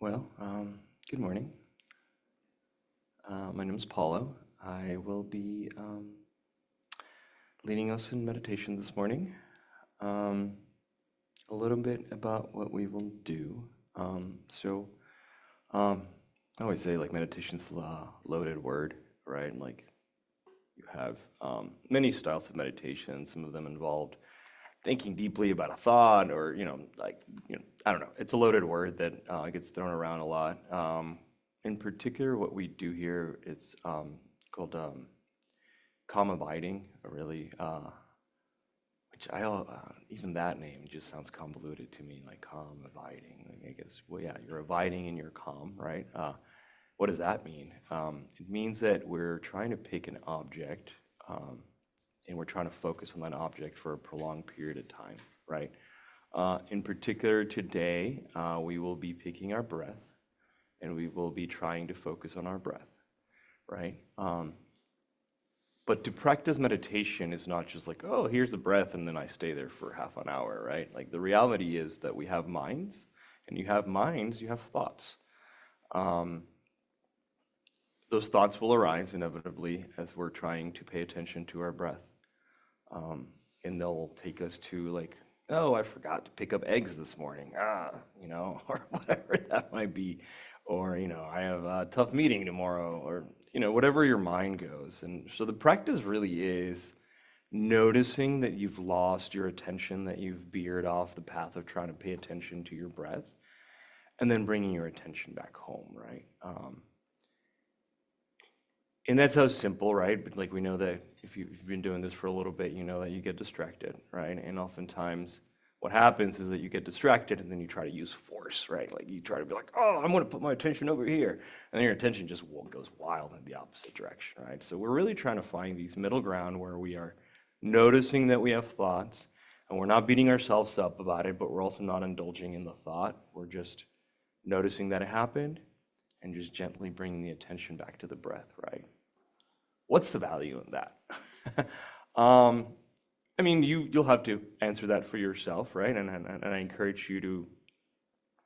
Well, good morning. My name is Paulo. I will be leading us in meditation this morning. Um, a little bit about what we will do. So, I always say like meditation's a loaded word, right? Like you have many styles of meditation. Some of them involved thinking deeply about a thought, or I don't know. It's a loaded word that gets thrown around a lot. In particular, what we do here is called calm abiding, really, which even that name just sounds convoluted to me, like calm abiding. Like, I guess, well, yeah, you're abiding in your calm, right? What does that mean? It means that we're trying to pick an object, and we're trying to focus on that object for a prolonged period of time, right? In particular, today, we will be picking our breath, and we will be trying to focus on our breath, right? But to practice meditation is not just like, oh, here's the breath, and then I stay there for half an hour, right? Like the reality is that we have minds, and you have minds, you have thoughts. Those thoughts will arise inevitably as we're trying to pay attention to our breath. And they'll take us to like, oh, I forgot to pick up eggs this morning, or whatever that might be. Or, I have a tough meeting tomorrow, or, whatever your mind goes. And so the practice really is noticing that you've lost your attention, that you've veered off the path of trying to pay attention to your breath, and then bringing your attention back home, right? And that sounds simple, right? But like we know that if you've been doing this for a little bit, you know that you get distracted, right? And oftentimes what happens is that you get distracted and then you try to use force, right? Like you try to be like, oh, I'm going to put my attention over here. And then your attention just goes wild in the opposite direction, right? So we're really trying to find these middle ground where we are noticing that we have thoughts and we're not beating ourselves up about it, but we're also not indulging in the thought. We're just noticing that it happened and just gently bringing the attention back to the breath, right? What's the value in that? I mean, you'll have to answer that for yourself, right? And I encourage you to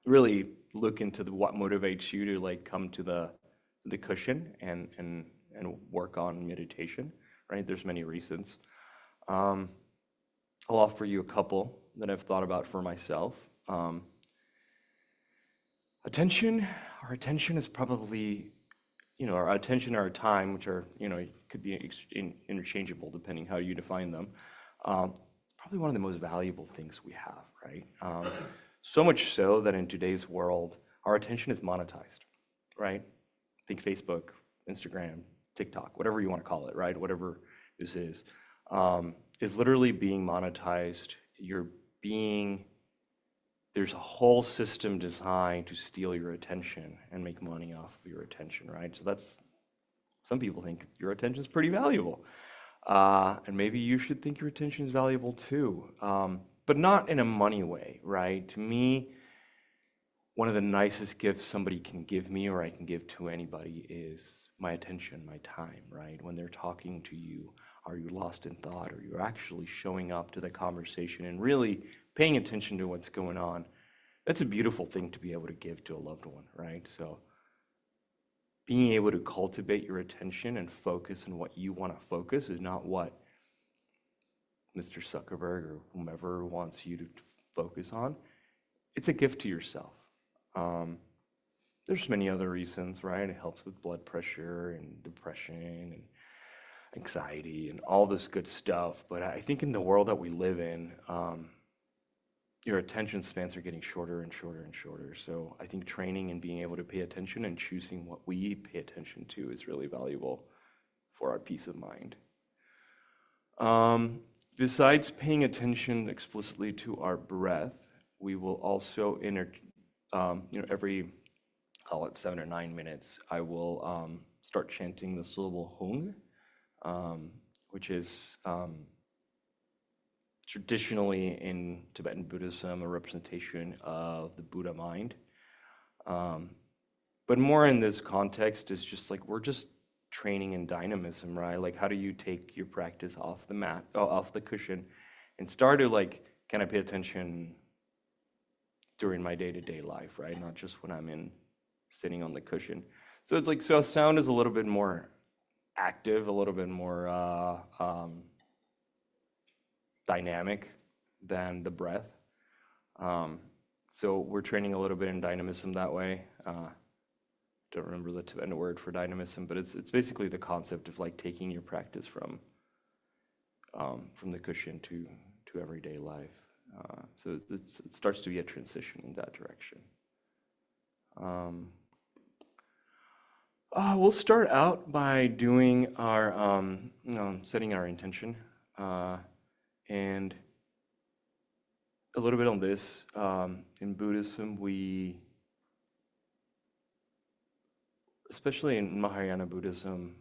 really look into what motivates you to like come to the cushion and work on meditation, right? There's many reasons. I'll offer you a couple that I've thought about for myself. Our attention is probably, our attention, our time, which are, could be interchangeable depending how you define them. Probably one of the most valuable things we have, right? So much so that in today's world, our attention is monetized, right? Think Facebook, Instagram, TikTok, whatever you want to call it, right? Whatever this is literally being monetized. There's a whole system designed to steal your attention and make money off of your attention, right? So some people think your attention is pretty valuable. And maybe you should think your attention is valuable too, but not in a money way, right? To me, one of the nicest gifts somebody can give me or I can give to anybody is my attention, my time, right? When they're talking to you, are you lost in thought? Are you actually showing up to the conversation and really paying attention to what's going on? That's a beautiful thing to be able to give to a loved one, right? So being able to cultivate your attention and focus on what you want to focus is not what Mr. Zuckerberg or whomever wants you to focus on. It's a gift to yourself. There's many other reasons, right? It helps with blood pressure and depression and anxiety and all this good stuff. But I think in the world that we live in, your attention spans are getting shorter and shorter and shorter. So I think training and being able to pay attention and choosing what we pay attention to is really valuable for our peace of mind. Besides paying attention explicitly to our breath, we will also every, call it 7 or 9 minutes, I will start chanting the syllable hung, which is traditionally in Tibetan Buddhism a representation of the Buddha mind. But more in this context is just like we're just training in dynamism, right? Like how do you take your practice off the mat, off the cushion, and start to like, can I pay attention during my day-to-day life, right? Not just when I'm in sitting on the cushion. So it's like, so sound is a little bit more active, a little bit more dynamic than the breath. Um, so we're training a little bit in dynamism that way. Don't remember the Tibetan word for dynamism, but it's basically the concept of like taking your practice from the cushion to everyday life. So it starts to be a transition in that direction. Um, we'll start out by doing our setting our intention, and a little bit on this. In Buddhism, especially in Mahayana Buddhism,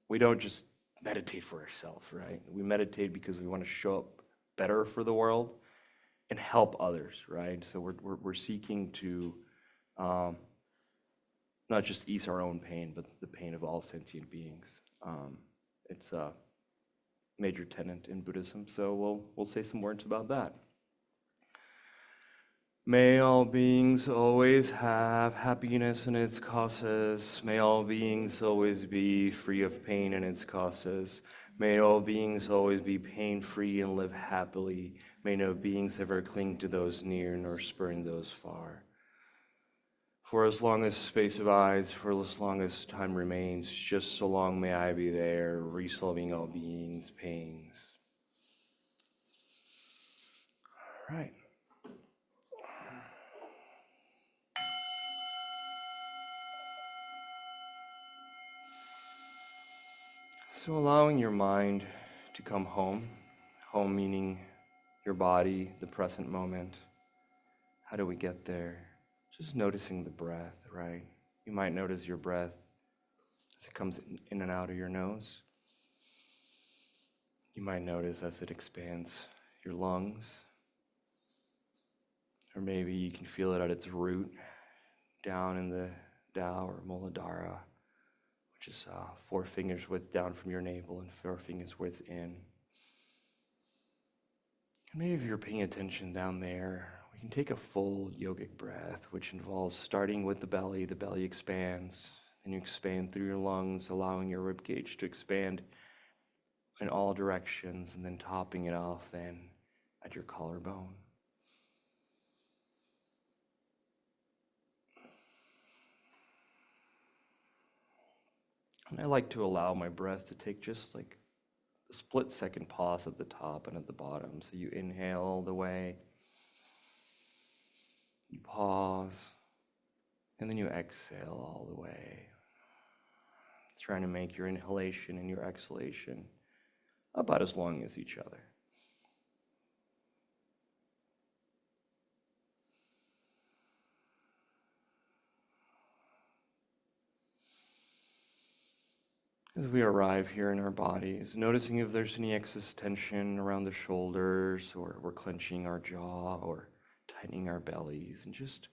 we don't just meditate for ourselves, right? We meditate because we want to show up better for the world and help others, right? So we're seeking to not just ease our own pain, but the pain of all sentient beings. It's a major tenet in Buddhism, so we'll say some words about that. May all beings always have happiness in its causes. May all beings always be free of pain in its causes. May all beings always be pain-free and live happily. May no beings ever cling to those near nor spurn those far. For as long as space abides, for as long as time remains, just so long may I be there, resolving all beings' pains. All right. So allowing your mind to come home, home meaning your body, the present moment. How do we get there? Just noticing the breath, right? You might notice your breath as it comes in and out of your nose. You might notice as it expands your lungs. Or maybe you can feel it at its root, down in the Tao or Muladhara, which is 4 fingers width down from your navel and 4 fingers width in. And maybe if you're paying attention down there, we can take a full yogic breath, which involves starting with the belly expands, then you expand through your lungs, allowing your rib cage to expand in all directions, and then topping it off then at your collarbone. And I like to allow my breath to take just like a split-second pause at the top and at the bottom. So you inhale all the way, you pause, and then you exhale all the way. Trying to make your inhalation and your exhalation about as long as each other. As we arrive here in our bodies, noticing if there's any excess tension around the shoulders, or we're clenching our jaw, or tightening our bellies, and just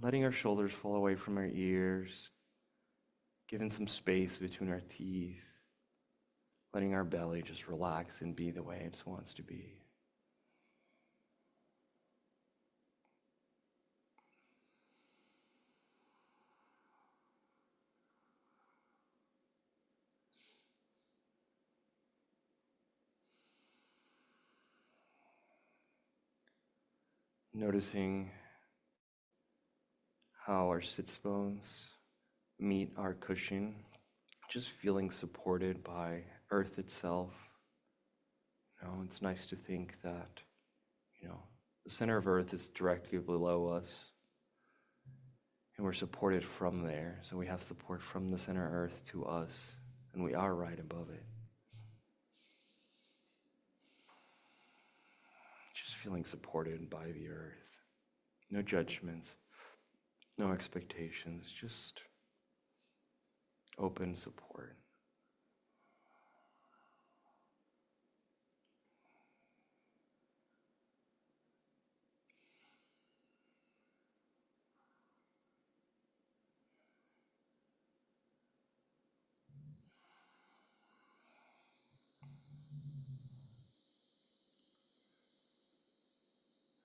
letting our shoulders fall away from our ears, giving some space between our teeth, letting our belly just relax and be the way it wants to be. Noticing how our sits bones meet our cushion, just feeling supported by earth itself. It's nice to think that, the center of earth is directly below us, and we're supported from there. So we have support from the center of earth to us, and we are right above it. Just feeling supported by the earth. No judgments, no expectations, just open support.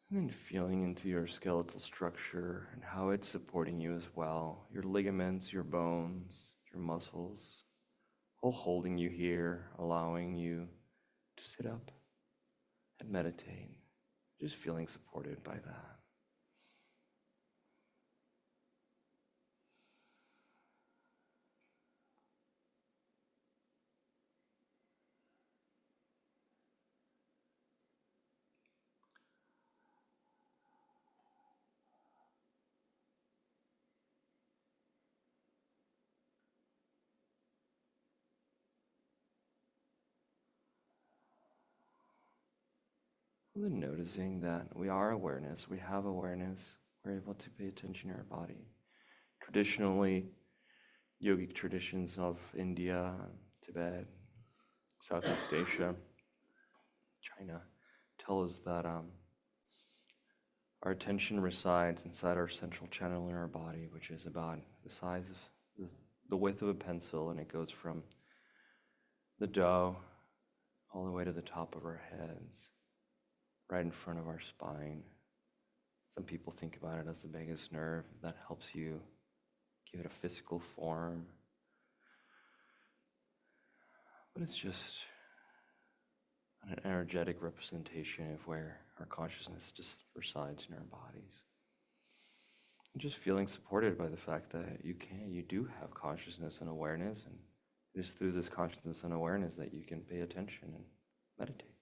And then feeling into your skeletal structure and how it's supporting you as well. Your ligaments, your bones, your muscles, all holding you here, allowing you to sit up and meditate. Just feeling supported by that. And then noticing that we are awareness, we have awareness, we're able to pay attention to our body. Traditionally, yogic traditions of India, Tibet, Southeast Asia, China, tell us that our attention resides inside our central channel in our body, which is about the size of the width of a pencil, and it goes from the jaw all the way to the top of our heads, right in front of our spine. Some people think about it as the vagus nerve that helps you give it a physical form. But it's just an energetic representation of where our consciousness just resides in our bodies. And just feeling supported by the fact that you do have consciousness and awareness, and it is through this consciousness and awareness that you can pay attention and meditate.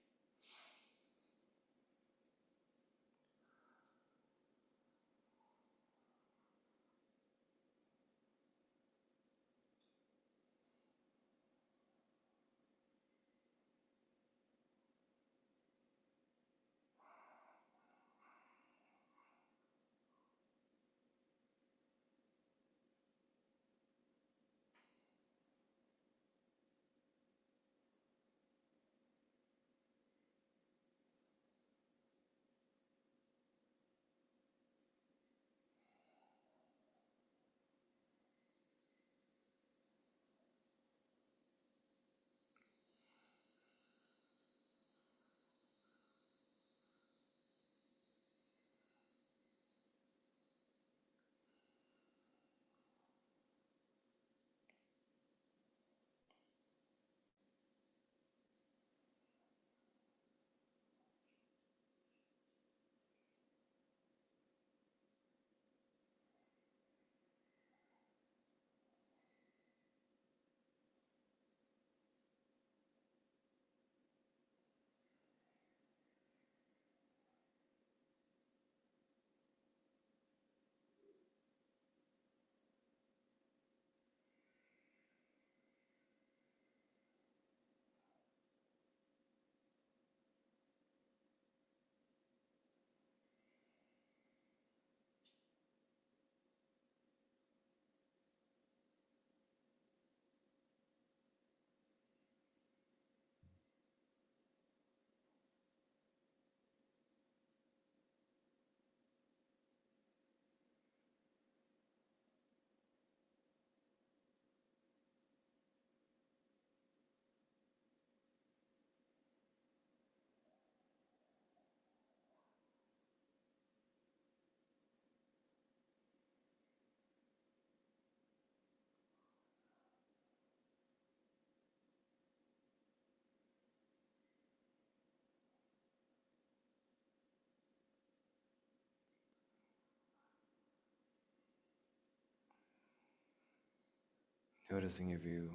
Noticing if you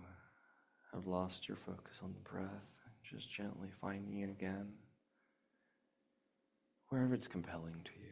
have lost your focus on the breath, just gently finding it again, wherever it's compelling to you.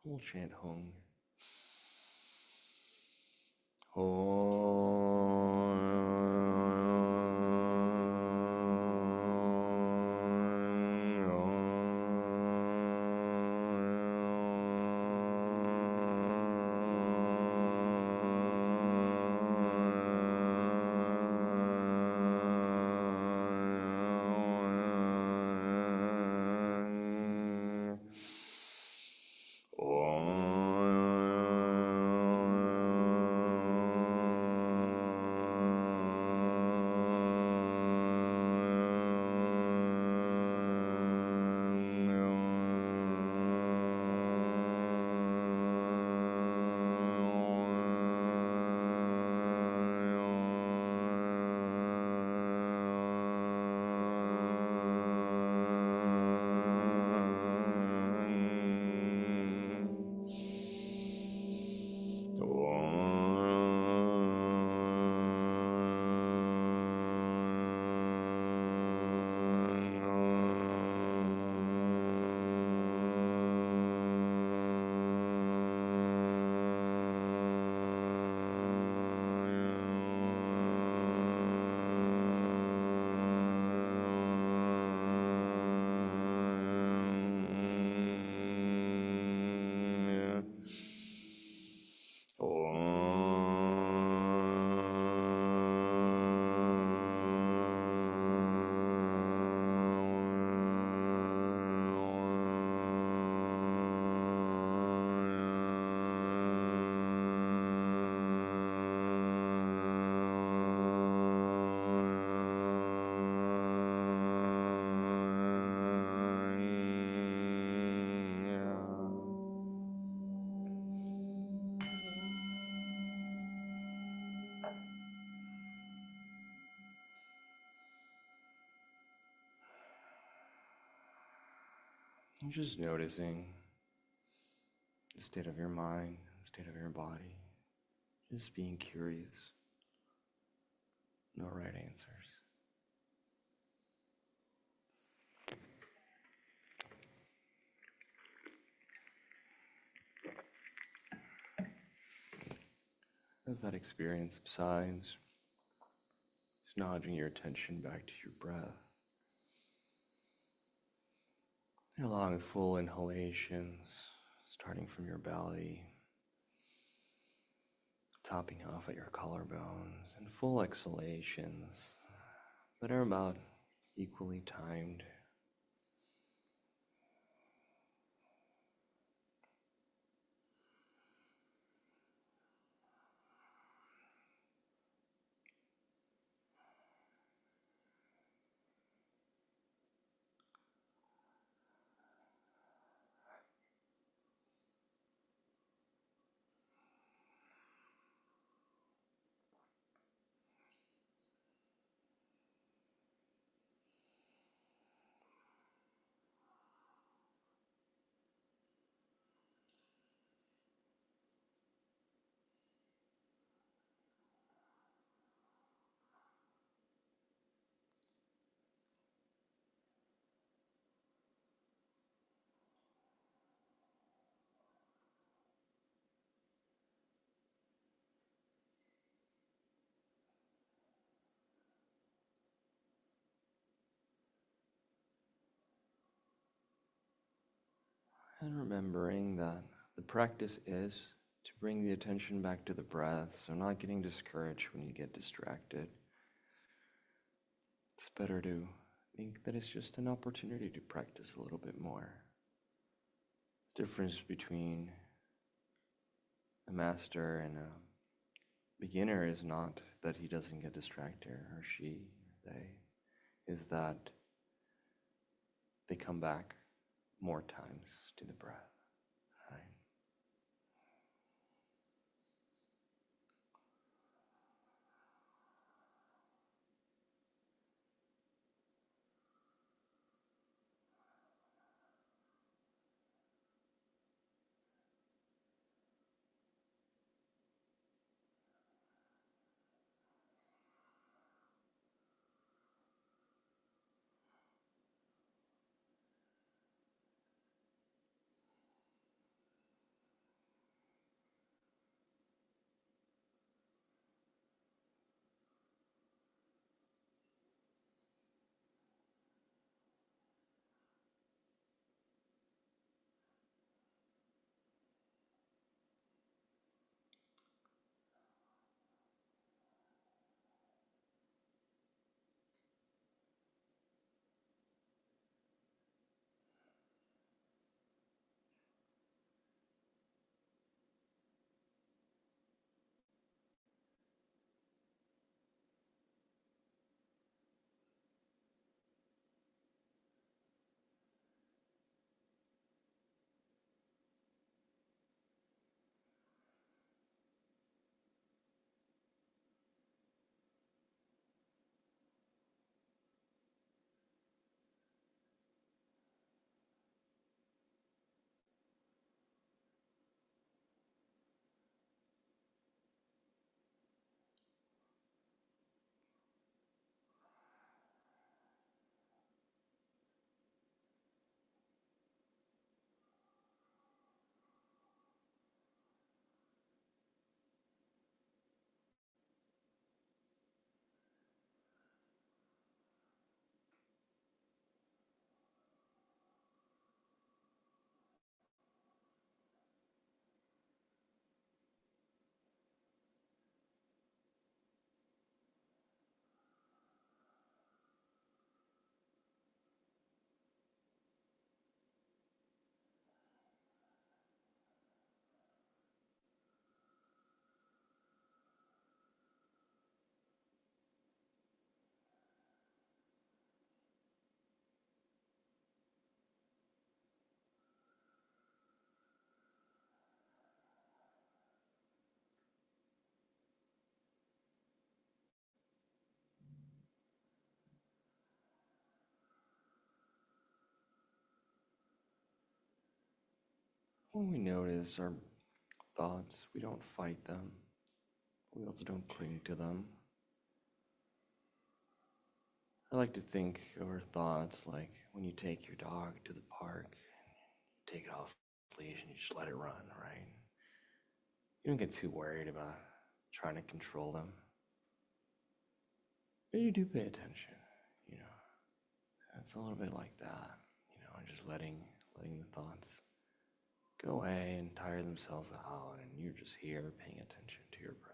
We'll chant Hong. Hong. I'm just noticing the state of your mind, the state of your body, just being curious. No right answers. As that experience subsides, it's nodding your attention back to your breath. You're allowing full inhalations, starting from your belly, topping off at your collarbones, and full exhalations that are about equally timed. And remembering that the practice is to bring the attention back to the breath, so not getting discouraged when you get distracted. It's better to think that it's just an opportunity to practice a little bit more. The difference between a master and a beginner is not that he doesn't get distracted, or she, or they, is that they come back more times to the breath. Right? when we notice our thoughts, we don't fight them. We also don't cling to them. I like to think of our thoughts like when you take your dog to the park, take it off leash and you just let it run, right? You don't get too worried about trying to control them. But you do pay attention, you know. So it's a little bit like that, and just letting the thoughts go away and tire themselves out, and you're just here paying attention to your breath.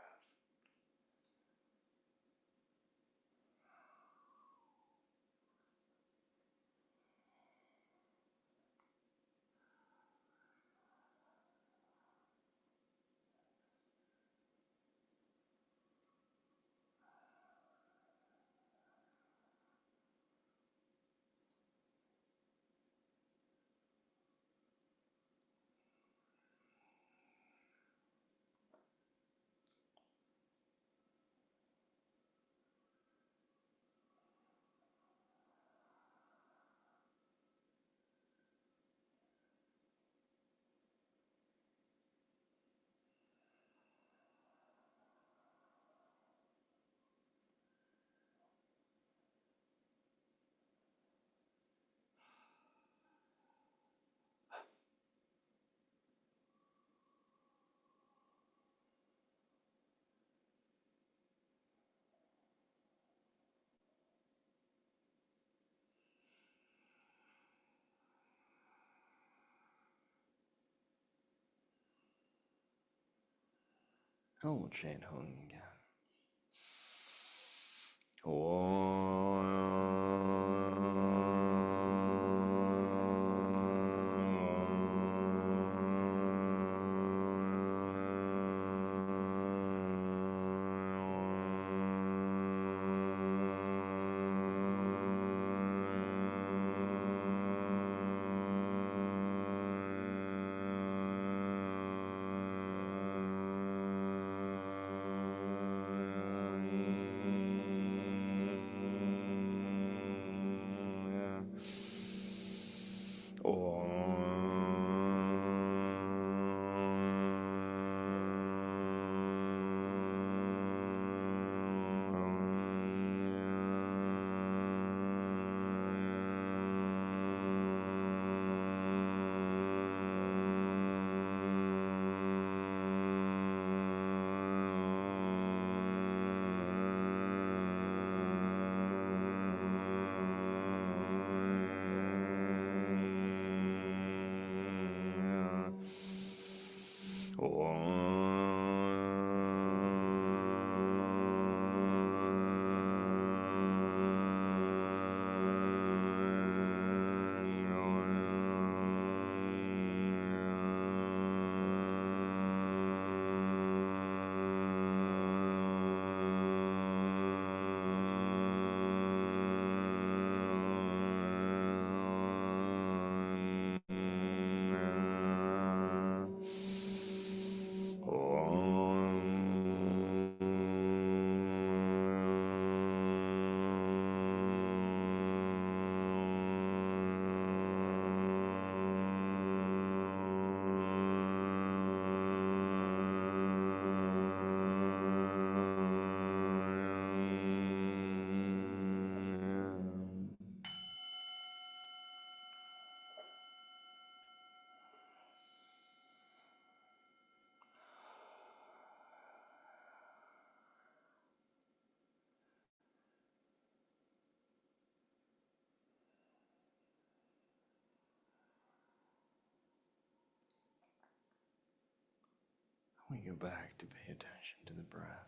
And we'll chant home again. We go back to pay attention to the breath.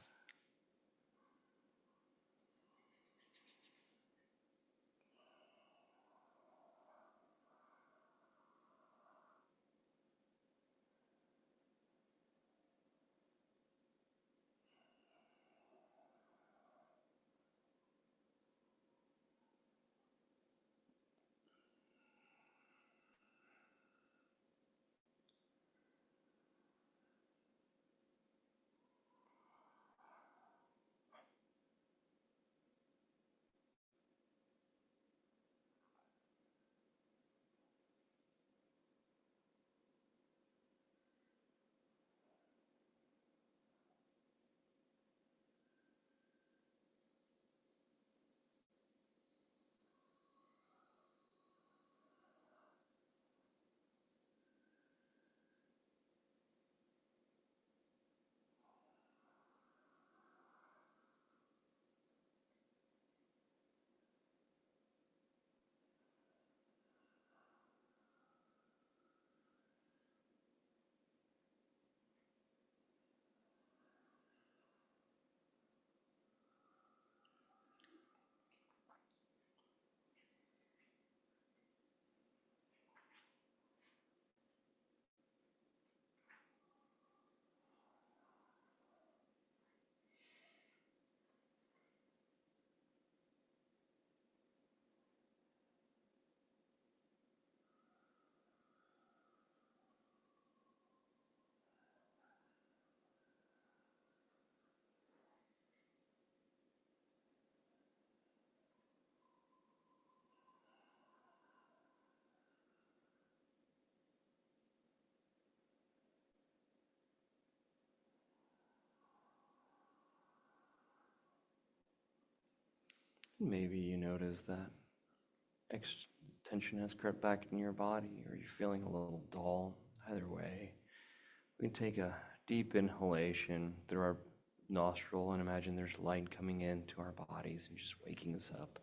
Maybe you notice that tension has crept back in your body, or you're feeling a little dull. Either way, we can take a deep inhalation through our nostril and imagine there's light coming into our bodies and just waking us up.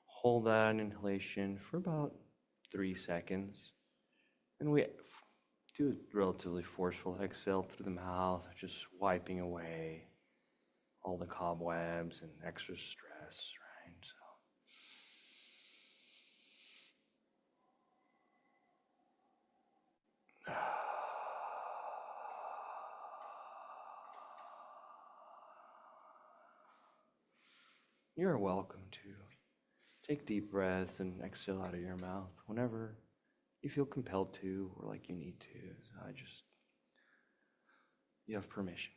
Hold that inhalation for about 3 seconds, and we do a relatively forceful exhale through the mouth, just wiping away all the cobwebs and extra stress, right? So you're welcome to take deep breaths and exhale out of your mouth whenever you feel compelled to or like you need to. So you have permission.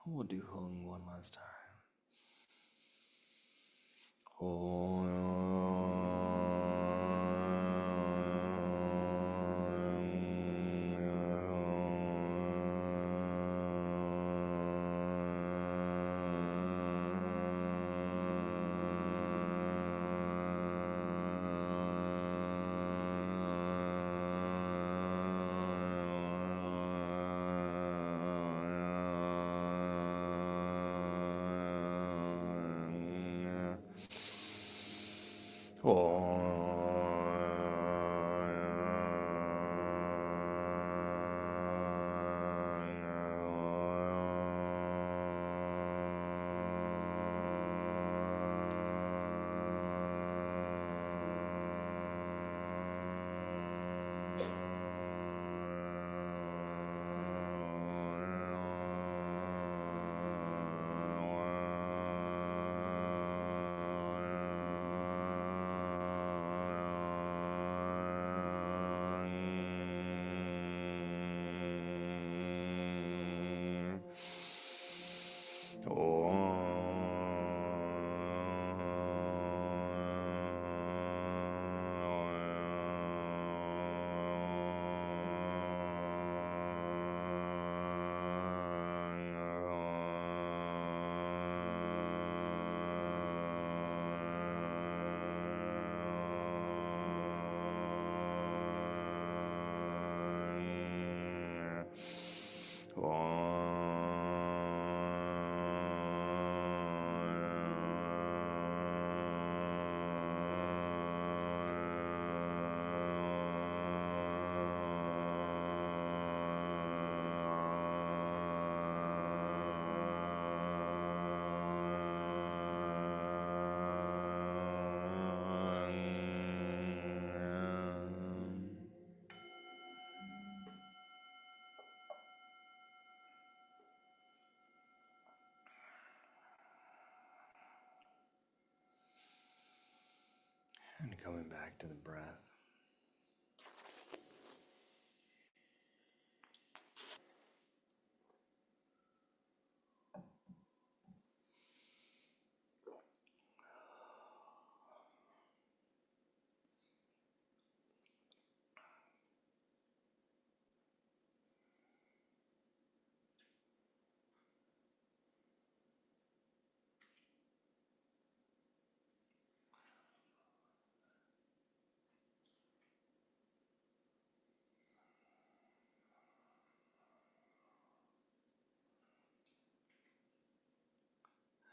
We'll do Hung one last time. And coming back to the breath.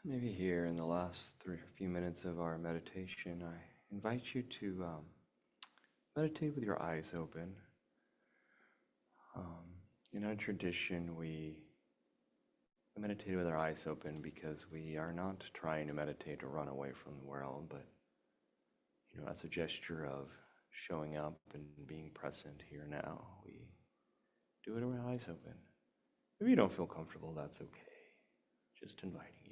Maybe here in the last few minutes of our meditation, I invite you to meditate with your eyes open. In our tradition, we meditate with our eyes open because we are not trying to meditate to run away from the world, but as a gesture of showing up and being present here now, we do it with our eyes open. If you don't feel comfortable, that's okay. Just inviting you.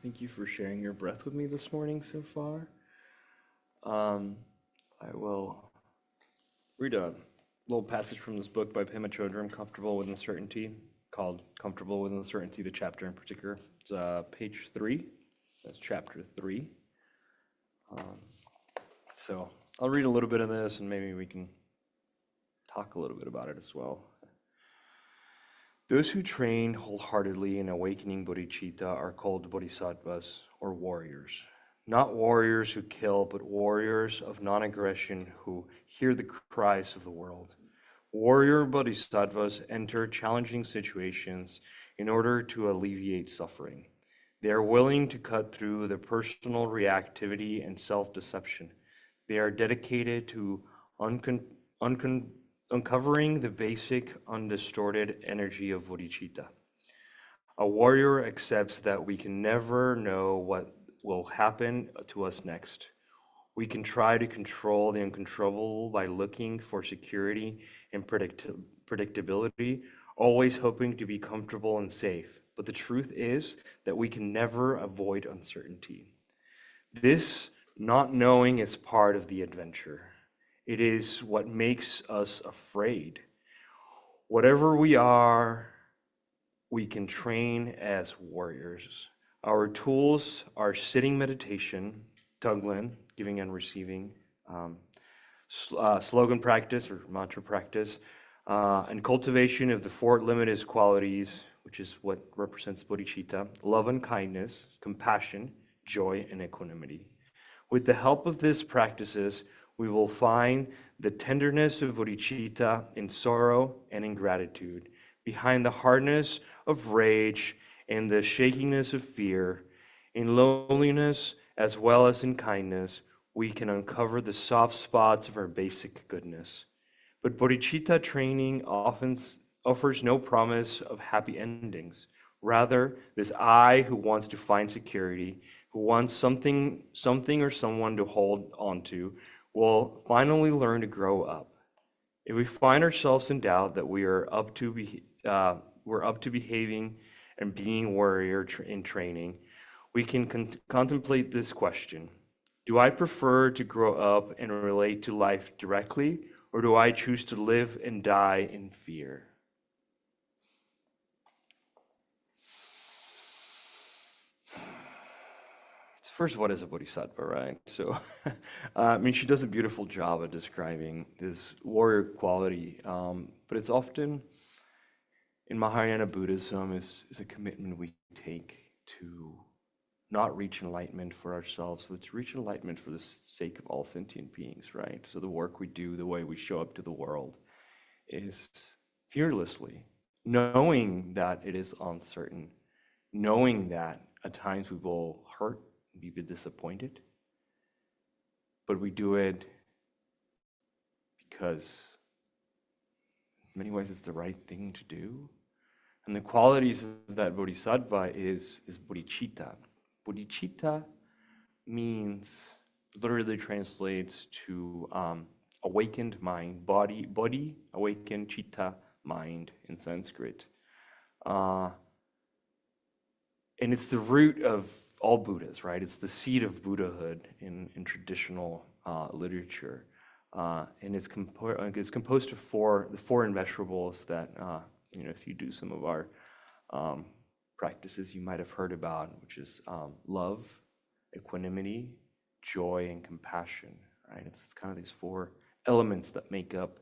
Thank you for sharing your breath with me this morning so far. I will read a little passage from this book by Pema Chodron, Comfortable with Uncertainty, called Comfortable with Uncertainty, the chapter in particular. It's page 3. That's chapter 3. So I'll read a little bit of this and maybe we can talk a little bit about it as well. Those who train wholeheartedly in awakening bodhicitta are called bodhisattvas or warriors. Not warriors who kill, but warriors of non-aggression who hear the cries of the world. Warrior bodhisattvas enter challenging situations in order to alleviate suffering. They are willing to cut through the personal reactivity and self-deception. They are dedicated to uncovering the basic, undistorted energy of bodhicitta. A warrior accepts that we can never know what will happen to us next. We can try to control the uncontrollable by looking for security and predictability, always hoping to be comfortable and safe. But the truth is that we can never avoid uncertainty. This not knowing is part of the adventure. It is what makes us afraid. Whatever we are, we can train as warriors. Our tools are sitting meditation, Tuglen, giving and receiving, slogan practice or mantra practice, and cultivation of the four limitless qualities, which is what represents bodhicitta, love and kindness, compassion, joy, and equanimity. With the help of these practices, we will find the tenderness of bodhicitta in sorrow and in gratitude, behind the hardness of rage and the shakiness of fear, in loneliness as well as in kindness, we can uncover the soft spots of our basic goodness. But bodhicitta training often offers no promise of happy endings. Rather, this I who wants to find security, who wants something or someone to hold on to, will finally learn to grow up. If we find ourselves in doubt that we're up to behaving and being warrior in training, we can contemplate this question. Do I prefer to grow up and relate to life directly, or do I choose to live and die in fear? First, what is a bodhisattva, right? So, she does a beautiful job at describing this warrior quality, but it's often in Mahayana Buddhism is a commitment we take to not reach enlightenment for ourselves, but to reach enlightenment for the sake of all sentient beings, right? So the work we do, the way we show up to the world is fearlessly, knowing that it is uncertain, knowing that at times we will hurt, be disappointed, but we do it because in many ways it's the right thing to do. And the qualities of that bodhisattva is bodhicitta. Bodhicitta means, literally translates to awakened mind, body, awakened, chitta, mind in Sanskrit. And it's the root of all Buddhas, right? It's the seed of Buddhahood in traditional literature. And it's composed of the four immeasurables that, if you do some of our practices you might have heard about, which is love, equanimity, joy, and compassion, right? It's kind of these four elements that make up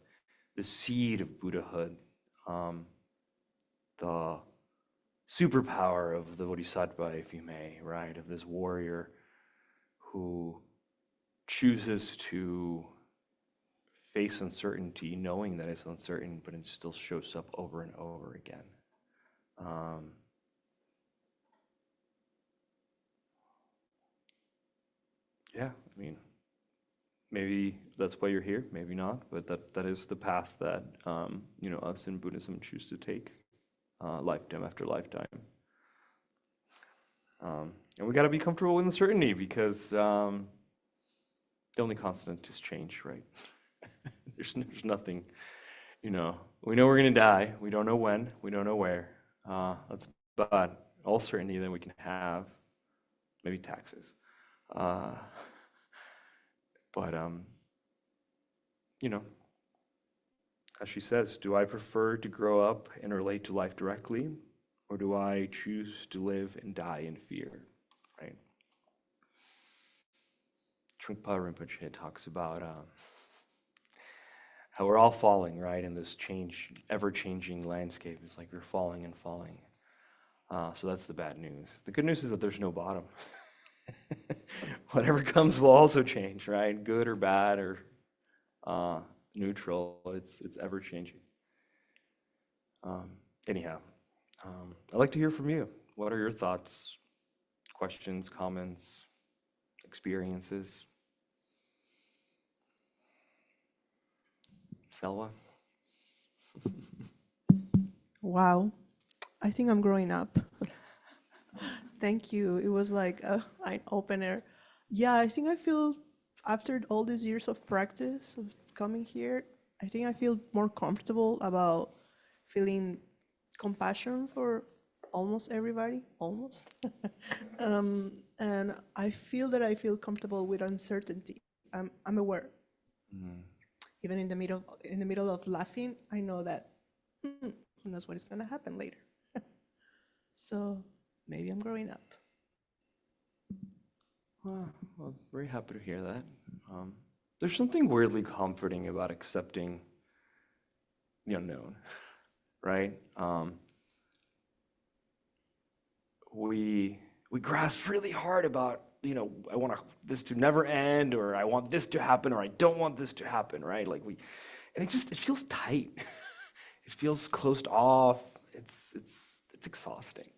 the seed of Buddhahood, the superpower of the bodhisattva, if you may, right? Of this warrior who chooses to face uncertainty, knowing that it's uncertain, but it still shows up over and over again. Yeah, maybe that's why you're here, maybe not, but that is the path that us in Buddhism choose to take, lifetime after lifetime. And we got to be comfortable with uncertainty because the only constant is change, right? There's nothing, we know we're going to die. We don't know when, we don't know where. That's about all certainty that we can have, maybe taxes. But as she says, do I prefer to grow up and relate to life directly, or do I choose to live and die in fear, right? Trungpa Rinpoche talks about how we're all falling, right, in this ever-changing landscape. It's like we're falling and falling. So that's the bad news. The good news is that there's no bottom. Whatever comes will also change, right? Good or bad or uh, neutral. It's ever changing. Um, anyhow, I'd like to hear from you. What are your thoughts, questions, comments, experiences? Selwa? Wow, I think I'm growing up. Thank you. It was like an opener. Yeah, I think I feel after all these years of practice of coming here, I think I feel more comfortable about feeling compassion for almost everybody, almost. And I feel that I feel comfortable with uncertainty. I'm aware. Mm, Even in the middle of laughing, I know that who knows what is going to happen later. So maybe I'm growing up. well, very happy to hear that. Um, there's something weirdly comforting about accepting the unknown, right? We we grasp really hard about, I want this to never end, or I want this to happen, or I don't want this to happen, right? And it feels tight. It feels closed off. It's exhausting.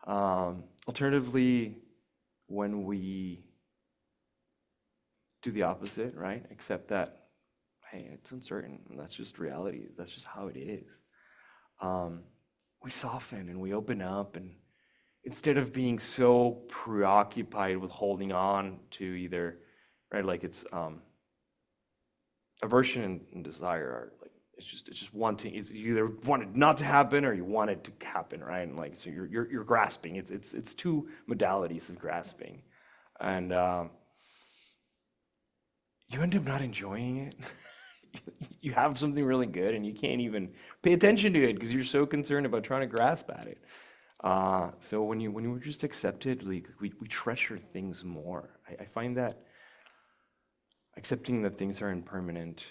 Alternatively, when we do the opposite, right? Accept that, hey, it's uncertain, and that's just reality. That's just how it is. Um, we soften and we open up, and instead of being so preoccupied with holding on to either, right, like it's aversion and desire are like it's just wanting. It's you either want it not to happen or you want it to happen, right? And like so you're grasping. It's two modalities of grasping, and you end up not enjoying it. You have something really good and you can't even pay attention to it because you're so concerned about trying to grasp at it. So when you just accept it, like we treasure things more. I find that accepting that things are impermanent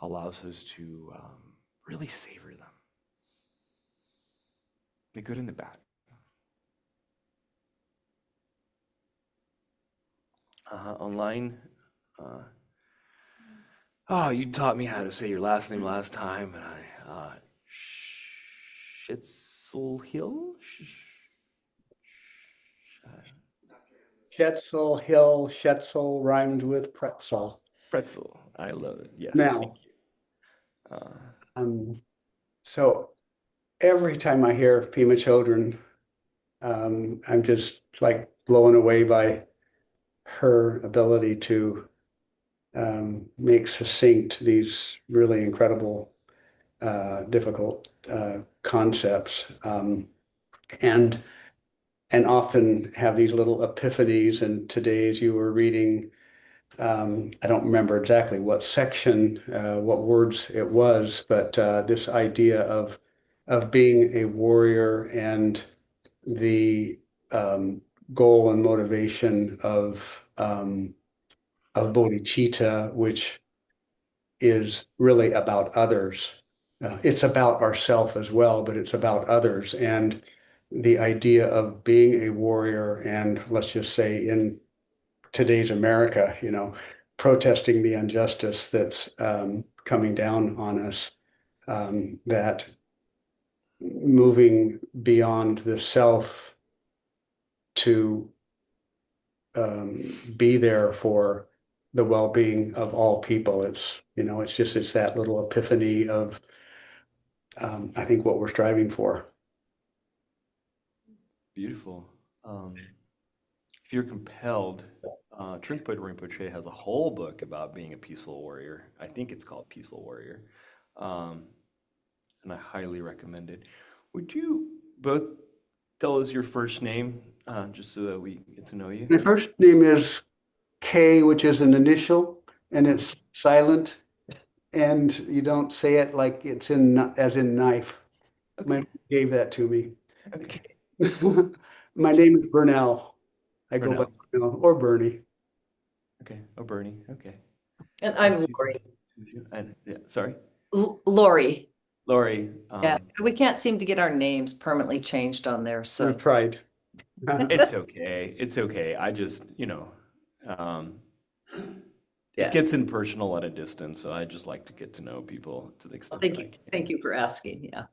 allows us to really savor them, the good and the bad. Online, uh, oh, you taught me how to say your last name last time, and Schitzel Hill? Schetzel, Hill, Schetzel rhymes with pretzel. Pretzel. I love it. Yes, thank Now, you. Uh, um, so every time I hear Pima Children, I'm just like blown away by her ability to make succinct these really incredible, difficult concepts, and and often have these little epiphanies. And today, as you were reading, I don't remember exactly what section, what words it was, but this idea of being a warrior and the goal and motivation of bodhicitta, which is really about others. It's about ourself as well, but it's about others. And the idea of being a warrior and let's just say in today's America, protesting the injustice that's coming down on us, that moving beyond the self to be there for the well-being of all people. It's that little epiphany of, I think, what we're striving for. Beautiful. If you're compelled, Trinpoche Rinpoche has a whole book about being a peaceful warrior. I think it's called Peaceful Warrior. Um, and I highly recommend it. Would you both tell us your first name, just so that we get to know you? My first name is K, which is an initial, and it's silent, and you don't say it like it's as in knife. My Okay, mom gave that to me. okay. My name is Burnell. I go by Burnell. Burnell or Bernie. Okay. Oh, Bernie. Okay. And You I'm too. Lori. And yeah, sorry, Lori. Lori. Yeah, we can't seem to get our names permanently changed on there, We so tried. It's okay. It's okay. I just, um, yeah. it gets impersonal at a distance, so I just like to get to know people to the Well, extent thank that I you. can. Thank you for asking. Yeah.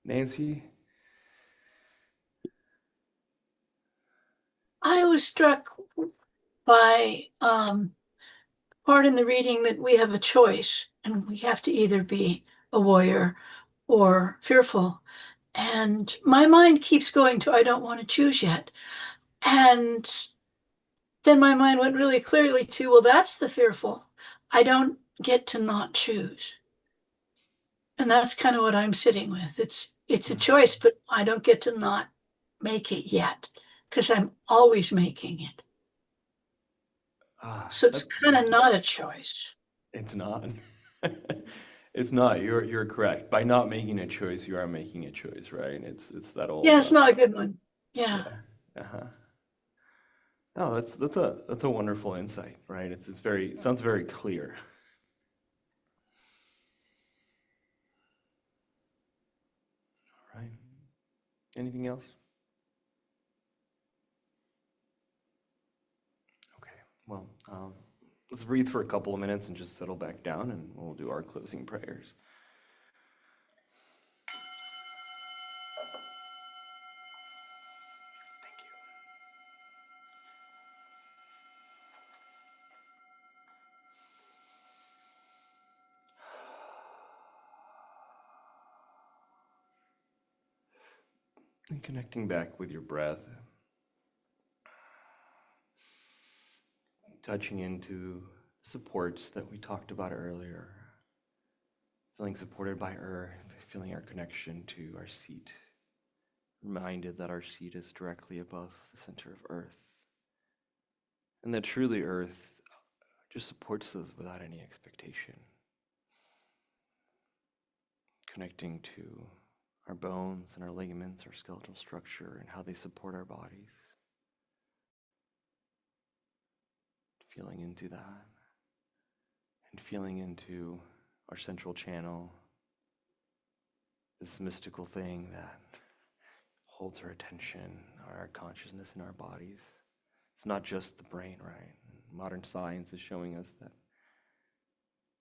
Nancy? I was struck by part in the reading that we have a choice and we have to either be a warrior or fearful. And my mind keeps going to, I don't want to choose yet. And then my mind went really clearly to, well, that's the fearful. I don't get to not choose. And that's kind of what I'm sitting with. It's a choice, but I don't get to not make it yet because I'm always making it. So it's That's kind of not a choice. it's not. It's not. You're correct. By not making a choice, you are making a choice, right? It's that Yeah, old it's not a good one. Yeah. yeah. Uh-huh. No, that's a wonderful insight, right? It's very it sounds very clear. All right. Anything else? Okay. Well, let's breathe for a couple of minutes and just settle back down, and we'll do our closing prayers. Thank you. And connecting back with your breath, touching into supports that we talked about earlier, feeling supported by earth, feeling our connection to our seat, reminded that our seat is directly above the center of earth, and that truly earth just supports us without any expectation. Connecting to our bones and our ligaments, our skeletal structure, and how they support our bodies. Feeling into that, and feeling into our central channel, this mystical thing that holds our attention, our consciousness in our bodies. It's not just the brain, right? Modern science is showing us that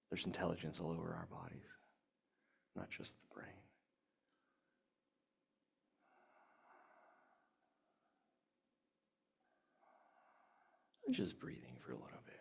there's intelligence all over our bodies, not just the brain. And just breathing for a little bit.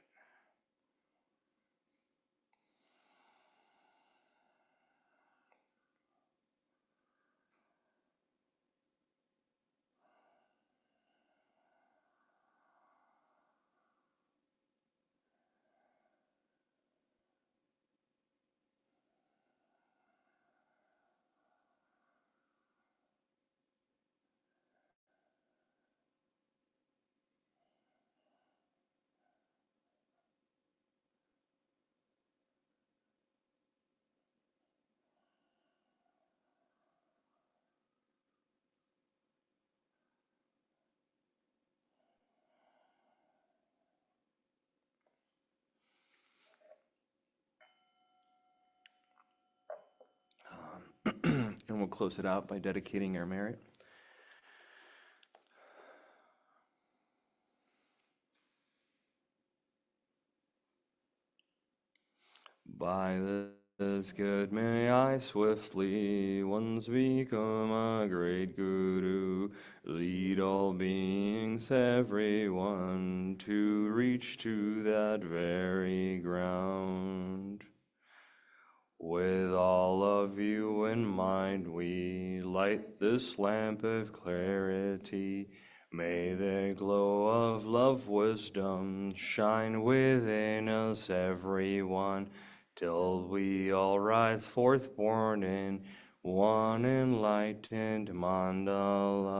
And we'll close it out by dedicating our merit. By this good may I swiftly once become a great guru, lead all beings, everyone, to reach to that very ground. With all of you in mind, we light this lamp of clarity. May the glow of love, wisdom shine within us, everyone, till we all rise forth born in one enlightened mandala.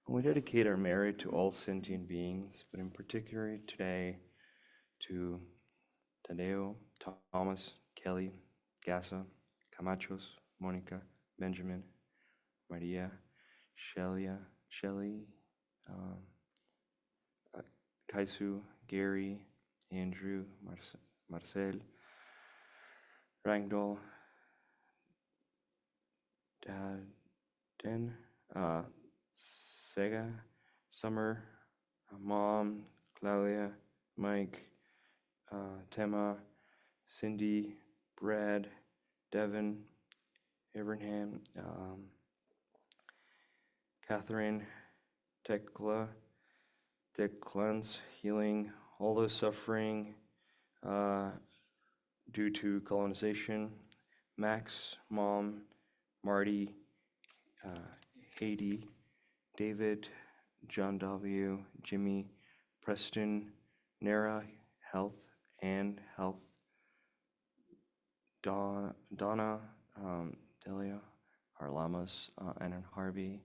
We dedicate our merit to all sentient beings, but in particular today to Tadeo, Thomas, Kelly, Gassa, Camachos, Monica, Benjamin, Maria, Shelley, um, Kaisu, Gary, Andrew, Marcel, Rangdol, Den, Sega, Summer, Mom, Claudia, Mike, Tema, Cindy, Brad, Devin, Abraham, Catherine, Tekla, Declans, healing all those suffering due to colonization, Max, Mom, Marty, Haiti, David, John W., Jimmy, Preston, Nara, Health, and Health, Donna, Delia, Harlamas, Annan Harvey,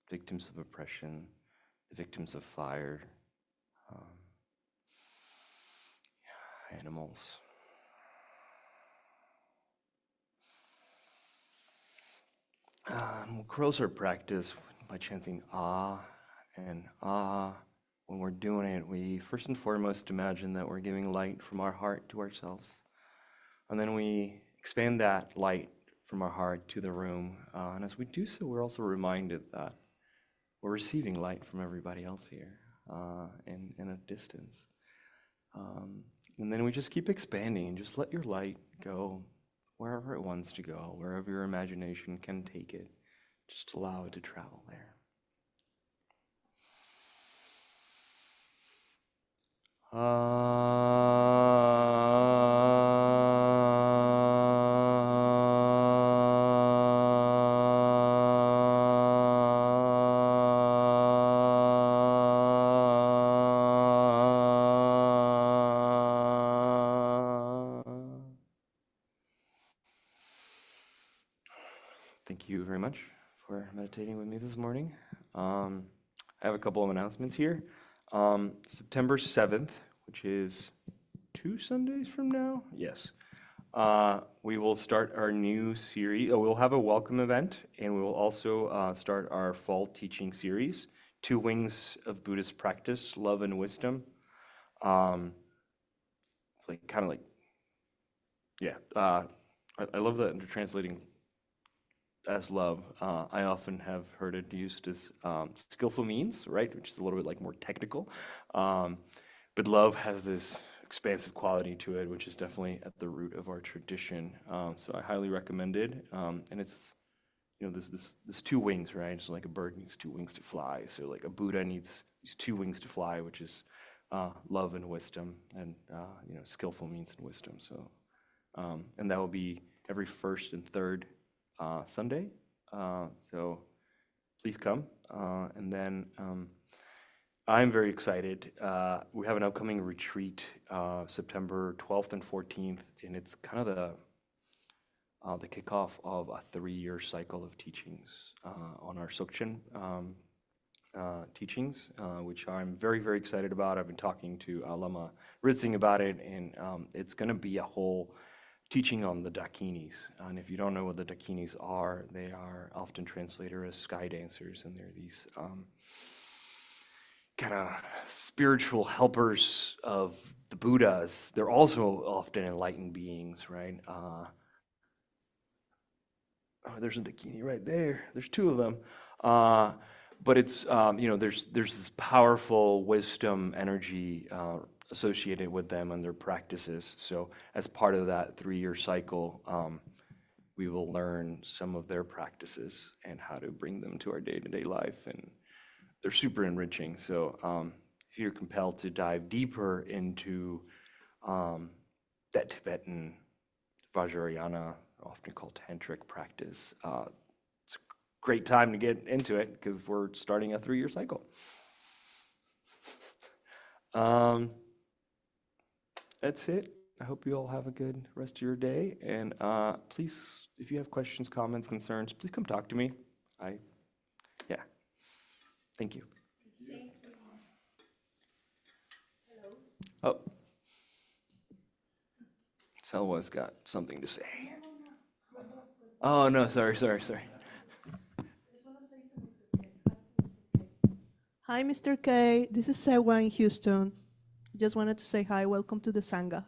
victims of oppression, the victims of fire, animals. We'll close our practice by chanting ah and ah. When we're doing it, we first and foremost imagine that we're giving light from our heart to ourselves. And then we expand that light from our heart to the room. And as we do so, we're also reminded that we're receiving light from everybody else here in a distance. And then we just keep expanding. Just let your light go wherever it wants to go, wherever your imagination can take it. Just allow it to travel there. Thank you very much for meditating with me this morning. I have a couple of announcements here. September 7th, which is 2 Sundays from now, yes, we will start our new series. We'll have a welcome event, and we will also start our fall teaching series, 2 Wings of Buddhist Practice, Love and Wisdom. It's like kind of like, yeah, I love that they're translating as love. I often have heard it used as skillful means, right, which is a little bit like more technical. But love has this expansive quality to it, which is definitely at the root of our tradition. So I highly recommend it. And it's, this 2 wings, right? So like a bird needs 2 wings to fly. So like a Buddha needs these 2 wings to fly, which is love and wisdom, and skillful means and wisdom. So, and that will be every first and third Sunday, so please come. And then I'm very excited. We have an upcoming retreat, September 12th and 14th, and it's kind of the kickoff of a 3-year cycle of teachings on our Sokchen teachings, which I'm very, very excited about. I've been talking to Lama Ritzing about it, and it's going to be a whole teaching on the dakinis. And if you don't know what the dakinis are, they are often translated as sky dancers, and they're these kind of spiritual helpers of the Buddhas. They're also often enlightened beings, right? There's a dakini right there. There's 2 of them. But it's, there's this powerful wisdom energy associated with them and their practices. So as part of that 3-year cycle, we will learn some of their practices and how to bring them to our day-to-day life. And they're super enriching. So if you're compelled to dive deeper into that Tibetan Vajrayana, often called tantric practice, it's a great time to get into it because we're starting a 3-year cycle. That's it. I hope you all have a good rest of your day. And please, if you have questions, comments, concerns, please come talk to me. Yeah. Thank you. Oh. Selwa's got something to say. Oh, no, sorry. Hi, Mr. K. This is Sewa in Houston. Just wanted to say hi. Welcome to the Sangha.